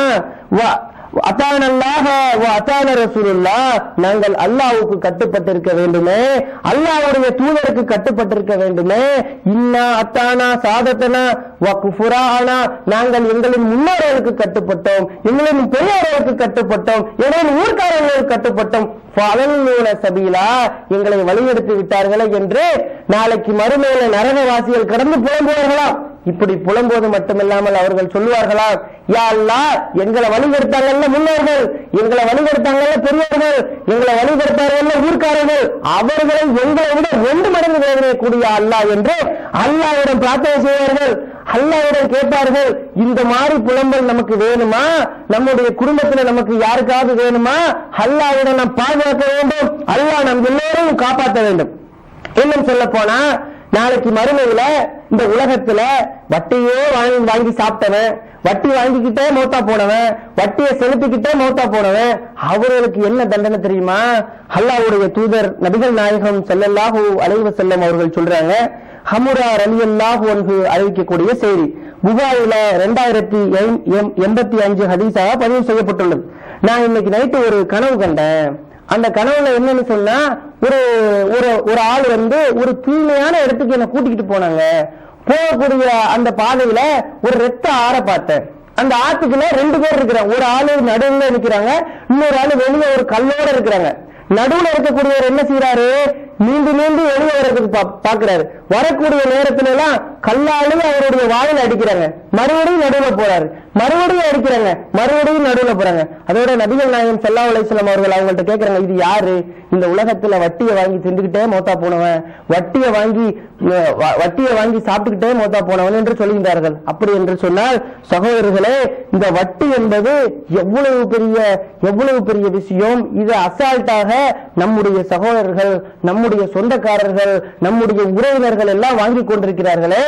அத்தானல்லாஹ வ அத்தான ரசூலுல்லாஹ், நாங்கள் அல்லாஹ்வுக்கு கட்டுப்பட்டிருக்க வேண்டுமே, அல்லாஹ்வுடைய தூதருக்கு கட்டுப்பட்டிருக்க வேண்டுமே. இன்னா அத்தானா சாதத்தனா வ குஃபுரானா, நாங்கள் எங்களின் முன்னோர்களுக்கு கட்டுப்பட்டோம், எங்களின் பெரியோர்களுக்கு கட்டுப்பட்டோம், எங்களின் ஊர்க்காரர்களுக்கு கட்டுப்பட்டோம். ஃபஅலல்லூன சபீலா, எங்களை வழியெடுத்து விட்டார்களே என்று நாளைக்கு மறுமையில நரகவாசிகள் கடந்து புலம்புவார்களாம். இப்படி புலம்போது மட்டுமில்லாமல் அவர்கள் சொல்லுவார்களா, யா அல்லாஹ், எங்களை வழிபடுத்தாங்கல்ல முன்னோர்கள், எங்களை வழிபடுத்தாங்கல்ல பெரியவர்கள், எங்களை வழிபடுத்தார்கள் ஊர்க்காரர்கள், அவர்களை எங்களை விட 2 மடங்கு வேதனைக்கூடிய அல்லாஹ் என்று அல்லாஹ்விடம் பிரார்த்தனை செய்வார்கள். அல்லாஹ்விடம் கேட்பார்கள், இந்த மாதிரி புலம்பல் நமக்கு வேணுமா? நம்முடைய குடும்பத்தில் நமக்கு யாருக்காவது வேணுமா? அல்லாஹ்விடம் நாம் பாதுகாக்க வேண்டும், அல்லாஹ் நம் எல்லோரையும் காப்பாற்ற வேண்டும். இன்னும் சொல்ல போனா, நாளைக்கு மறுமையில இந்த உலகத்துல வட்டியே வாங்கி சாப்பிட்டவன், வட்டி வாங்கிக்கிட்டே மௌத்தா போனவன், வட்டியை செலுத்திக்கிட்டே மௌத்தா போனவன், அவர்களுக்கு என்ன தண்டனை தெரியுமா? அல்லாஹ்வுடைய தூதர் நபிகள் நாயகம் ஸல்லல்லாஹு அலைஹி வஸல்லம் அவர்கள் சொல்றாங்க, ஹமுரா ரலியல்லாஹு அன்ஹு அறிவிக்கக்கூடிய செய்தி புகாரில 2085 ஹதீஸாக பதிவு செய்யப்பட்டுள்ளது. நான் இன்னைக்கு நைட்டு ஒரு கனவு கண்டேன். அந்த கனவுல என்னன்னு சொன்னா, ஒரு ஆள் வந்து ஒரு தூய்மையான இடத்துக்கு என்ன கூட்டிக்கிட்டு போனாங்க. போகக்கூடிய அந்த பாதையில ஒரு ரத்த ஆற பார்த்தேன். அந்த ஆத்துக்குள்ள 2 பேர் இருக்கிறாங்க. ஒரு ஆளு நடுவுல நிக்கிறாங்க, இன்னொரு ஆளு வெளியே ஒரு கல்லோட இருக்கிறாங்க. நடுவுல இருக்கக்கூடியவர் என்ன செய்யறாரு, நீண்டு வெளியே வரதுக்கு பாக்குறாரு. வரக்கூடிய நேரத்துல எல்லாம் கல்லாலும் அவருடைய வாயில அடிக்கிறாங்க, மறுபடியும் நடுவுல போறாரு, மறுபடியும் அடிக்கிறாங்க, மறுபடியும் நடுவுல போறாங்க. அதோட நபிகள் நாயகம் ஸல்லல்லாஹு அலைஹி வஸல்லம் அவர்கள் அவங்கள்ட்ட கேட்கறாங்க, இது யாரு? இந்த உலகத்துல வட்டியை வாங்கி தின்னுக்கிட்டே மௌத்தா போனவன், வட்டியை வாங்கி சாப்பிட்டுக்கிட்டே மௌத்தா போனவன் என்று சொல்லுகின்றார்கள். அப்படி என்று சொன்னால் சகோதரர்களே, இந்த வட்டி என்பது எவ்வளவு பெரிய விஷயம். இது அசால்ட்டாக நம்முடைய சகோதரர்கள், நம்முடைய சொந்தக்காரர்கள், நம்முடைய உறவினர்கள் எல்லாம் வாங்கி கொண்டிருக்கிறார்களே,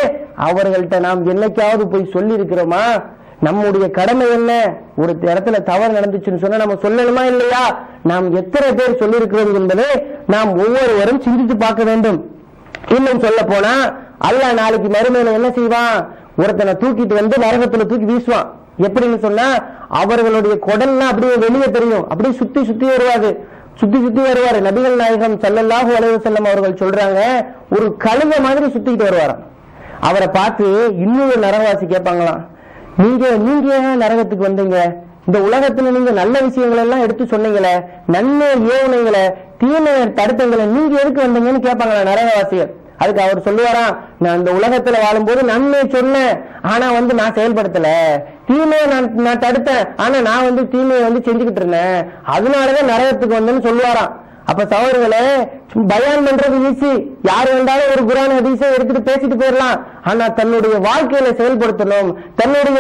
அவர்கள்ட்ட நாம் என்னைக்காவது போய் சொல்லி இருக்கிறோமா? நம்முடைய கடமை என்ன? ஒரு இடத்துல தவறு நடந்துச்சுன்னு சொன்னா நம்ம சொல்லணுமா இல்லையா? நாம் எத்தனை பேர் சொல்லி இருக்கிறோம் என்பதை நாம் ஒவ்வொருவரும் சிந்தித்து பார்க்க வேண்டும். இன்னும் சொல்ல போனா, அல்லாஹ் நாளைக்கு மறுமையில என்ன செய்வான்? ஒருத்தனை தூக்கிட்டு வந்து நரகத்துல தூக்கி வீசுவான். எப்படின்னு சொன்னா, அவர்களுடைய குடல்லாம் அப்படியே வெளியே தெரியும், அப்படியே சுத்தி வருவாரு. நபிகள் நாயகம் ஸல்லல்லாஹு அலைஹி வஸல்லம் அவர்கள் சொல்றாங்க, ஒரு கழுத மாதிரி சுத்திக்கிட்டு வருவாராம். அவரை பார்த்து இன்னொரு நரகவாசி கேட்பாங்களாம், நீங்க ஏன் நரகத்துக்கு வந்தீங்க? இந்த உலகத்துல நீங்க நல்ல விஷயங்கள் எல்லாம் எடுத்து சொன்னீங்களே, நன்மை ஏவுனீங்களே, தீமை தடுத்தீங்களே, நீங்க எதுக்கு வந்தீங்கன்னு கேட்பாங்களா நரகவாசியர். அதுக்கு அவர் சொல்லுவாராம், நான் இந்த உலகத்துல வாழும்போது நன்மை சொன்னேன், ஆனா நான் செயல்படுத்தல, தீமையை நான் தடுத்தேன், ஆனா நான் தீமையை செஞ்சுக்கிட்டு இருந்தேன், அதனாலதான் நரகத்துக்கு வந்தேன்னு சொல்லுவாராம். அப்ப சகோதரர்களே, பயான் பண்றது ஈஸி, யாரு வேண்டாலும் ஒரு குர்ஆன் ஹதீஸை எடுத்துட்டு பேசிட்டு போயிடலாம். ஆனா தன்னுடைய வாழ்க்கையில செயல்படுத்தணும், தன்னுடைய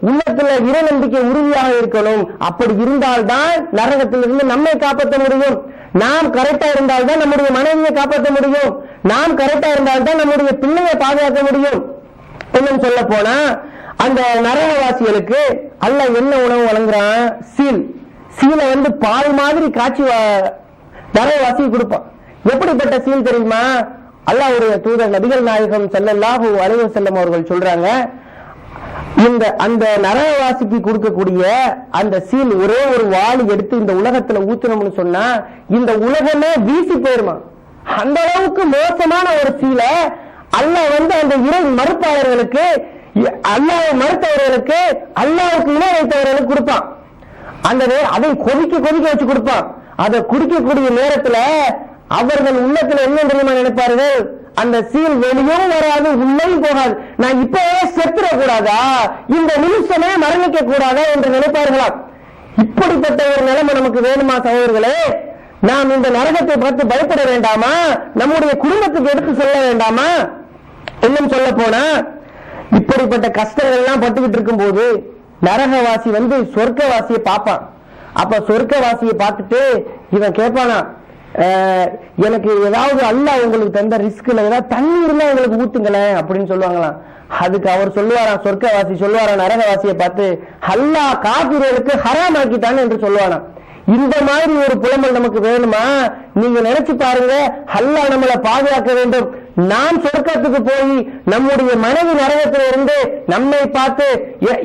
உள்ளத்துல இறை நம்பிக்கை உறுதியாக இருக்கணும். அப்படி இருந்தால்தான் நரகத்திலிருந்து நம்மை காப்பாற்ற முடியும். நாம் கரெக்டா இருந்தால்தான் நம்முடைய மனைவியை காப்பாற்ற முடியும். நாம் கரெக்டா இருந்தால்தான் நம்முடைய பிள்ளையை பாதுகாக்க முடியும். இன்னும் சொல்ல போனா, அந்த நரகவாசிகளுக்கு அல்லாஹ் என்ன உணவு வழங்குறான்? சீலை பால் மாதிரி காட்சி நரகவாசி கொடுப்பான். எப்படிப்பட்ட சீல் தெரியுமா? அல்லாஹ்வுடைய தூதர் நபிகள் நாயகம் ஸல்லல்லாஹு அலைஹி வஸல்லம் அவர்கள் சொல்றாங்க, அந்த நரகவாசிக்கு கொடுக்கக்கூடிய அந்த சீல் ஒரே ஒரு வாளி எடுத்து இந்த உலகத்துல ஊத்தணும்னு சொன்னா இந்த உலகமே வீசி போயிருமா. அந்த அளவுக்கு மோசமான ஒரு சீலை அல்லாஹ் அந்த இறை மறுப்பாளர்களுக்கு, அல்லாஹ்வை மறுத்தவர்களுக்கு, அல்லாஹ்வுக்கு இணை வைத்தவர்களுக்கு கொடுப்பான். அதை கொதிக்க வச்சு கொடுப்பான். அதை குடிக்கக்கூடிய நேரத்துல அவர்கள் உள்ளத்துல என்ன தெரியுமா நினைப்பார்கள்? அந்த சீல் வெளியும் வராது, உள்ளேயும் போகாது. நான் இப்பவே செத்துடக்கூடாதா, இந்த நிமிஷமே மரணிக்க கூடாதா என்று நினைப்பார்களாம். இப்படிப்பட்ட ஒரு நிலைமை நமக்கு வேணுமா சகோதரர்களே? நாம் இந்த நரகத்தை பார்த்து பயப்பட வேண்டாமா? நம்முடைய குடும்பத்துக்கு எடுத்து சொல்ல வேண்டாமா? இன்னும் சொல்ல போனா, இப்படிப்பட்ட கஷ்டங்கள் எல்லாம் பட்டுக்கிட்டு இருக்கும் போது நரகவாசி சொர்க்கவாசியை பார்ப்பான். அப்ப சொர்க்கவாசியை பார்த்துட்டு இவன் கேட்பானா, எனக்கு ஏதாவது அல்லாஹ் உங்களுக்கு தந்த ரிஸ்க்ல ஏதாவது தண்ணி இருந்தா எங்களுக்கு ஊத்துங்களேன் அப்படின்னு சொல்லுவாங்களாம். அதுக்கு அவர் சொல்லுவாராம், சொர்க்கவாசி சொல்லுவாராம் நரகவாசியை பார்த்து, அல்லாஹ் காபிர்களுக்கு ஹராம் ஆக்கிட்டான் என்று சொல்லுவானா. இந்த மாதிரி ஒரு புலம்பல் நமக்கு வேணுமா? நீங்க நினைச்சு பாருங்க, அல்லாஹ் நம்மளை பாதுகாக்க வேண்டும். நாம் சொர்க்கத்துக்கு போய் நம்முடைய மனைவி நரகத்தில இருந்து நம்மை பார்த்து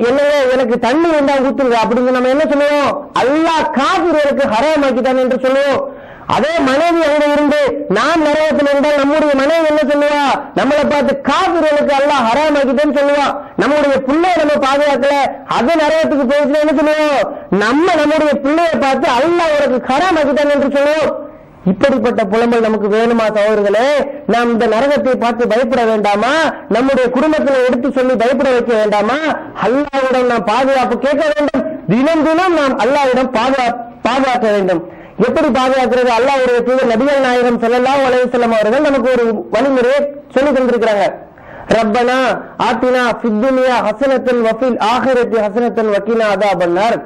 என்னங்க எனக்கு தண்ணி வந்தா ஊத்துங்க அப்படின்னு நம்ம என்ன சொல்லுவோம்? அல்லாஹ் காபிர்களுக்கு ஹராம் ஆக்கிட்டான் என்று சொல்லுவோம். அதே மனைவி அங்க இருந்து நாம் நரகத்தில் இருந்தால் நம்முடைய மனைவி என்ன சொல்லுவா? நம்மளை பார்த்து காபிர்களுக்கு அல்லாஹ் ஹராம் ஆக்கிட்டேன்னு சொல்லுவா. நம்முடைய பிள்ளைய நம்ம பாதுகாக்கல, அது நரகத்துக்கு போயிட்டு என்ன சொல்லுவோம்? நம்முடைய பிள்ளைய பார்த்து அல்லாஹ் உனக்கு ஹராம் ஆக்கிட்டான் என்று சொல்லுவோம். இப்படிப்பட்ட புலம்பல் நமக்கு வேணுமா சகோதரர்களே? நாம் இந்த நரகத்தை பார்த்து பயப்பட வேண்டாமா? நம்முடைய குடும்பத்தில் எடுத்து சொல்லி பயப்பட வைக்க வேண்டாமா? அல்லாஹ்விடம் நாம் பாதுகாப்பு கேட்க வேண்டும். தினம் தினம் நாம் அல்லாஹ்விடம் பாதுகாக்க வேண்டும். எப்படி பாதுகாக்கிறது? அல்லாஹ்வுடைய தூதர் நபிகள் நாயகம் ஸல்லல்லாஹு அலைஹி வஸல்லம் அவர்கள் நமக்கு ஒரு வழிமுறையை சொல்லி தந்திருக்கிறாங்க. ரப்பனா ஆத்தினா ஃபித் துன்யா ஹஸனத்தன் வ ஃபில் ஆகிரத்தி ஹஸனத்தன் வ கினா அஸாபன்னார்.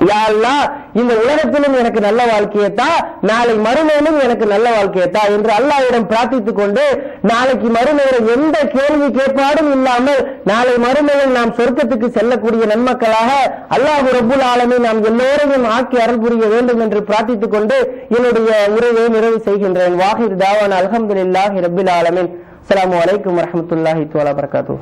யா அல்லாஹ், இந்த உலகத்திலும் எனக்கு நல்ல வாழ்க்கையத்தா, நாளை மறுமையிலும் எனக்கு நல்ல வாழ்க்கையத்தா என்று அல்லாஹ்விடம் பிரார்த்தித்துக் கொண்டு நாளைக்கு மறுமையில் எந்த கேள்வி கேட்பாடும் இல்லாமல் நாளை மறுமையில் நாம் சொர்க்கத்துக்கு செல்லக்கூடிய நன்மக்களாக அல்லாஹ் ரப்புல் ஆலமீன் நாம் எல்லோரையும் ஆக்கி அருள் புரிய வேண்டும் என்று பிரார்த்தித்துக் கொண்டு என்னுடைய உரையை நிறைவு செய்கின்றேன். வாஹிர் தாவானா அல்ஹம்துலில்லாஹி ரப்பில் ஆலமீன். அஸ்ஸலாமு அலைக்கும் வரஹ்மத்துல்லாஹி வபரகாத்துஹு.